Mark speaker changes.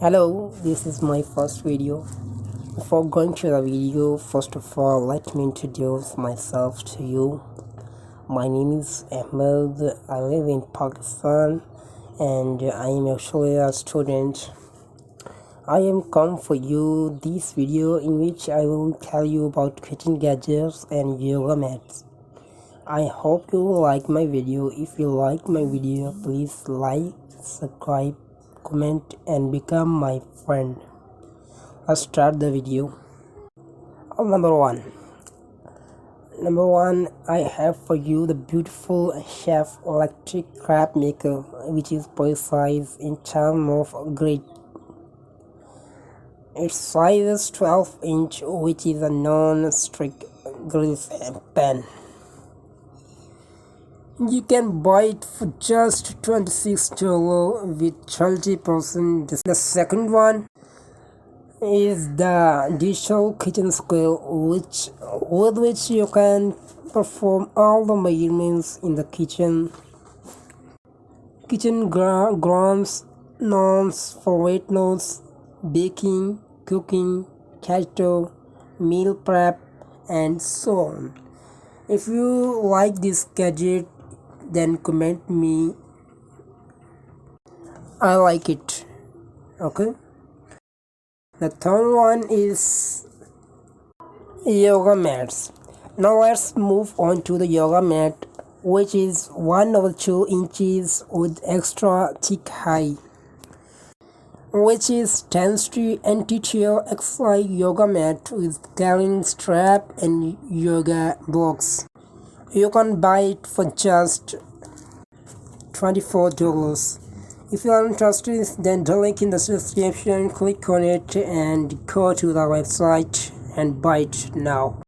Speaker 1: Hello, this is my first video. Before going to the video, first of all, let me introduce myself to you. My name is Ahmed. I live in Pakistan and I am actually a student. I am come for you this video in which I will tell you about kitchen gadgets and yoga mats. I hope you like my video. If you like my video, please like, subscribe, comment and become my friend. Let's start the video. Number one, I have for you the beautiful chef electric CREPE maker, which is precise in terms of grade. Its size is 12-inch, which is a non-stick grill pan. You can buy it for just $26 with 30%. The second one is the digital kitchen scale, with which you can perform all the measurements in the kitchen grams, norms for weight loss, baking, cooking, keto, meal prep, and so on. If you like this gadget, then comment me I like it. Okay. The third one is yoga mats. Now let's move on to the yoga mat, which is 1 over 2 inches with extra thick height, which is tends to anti-tear exercise yoga mat with carrying strap and yoga blocks. You can buy it for just $24. If you are interested, then the link in the description, click on it and go to the website and buy it now.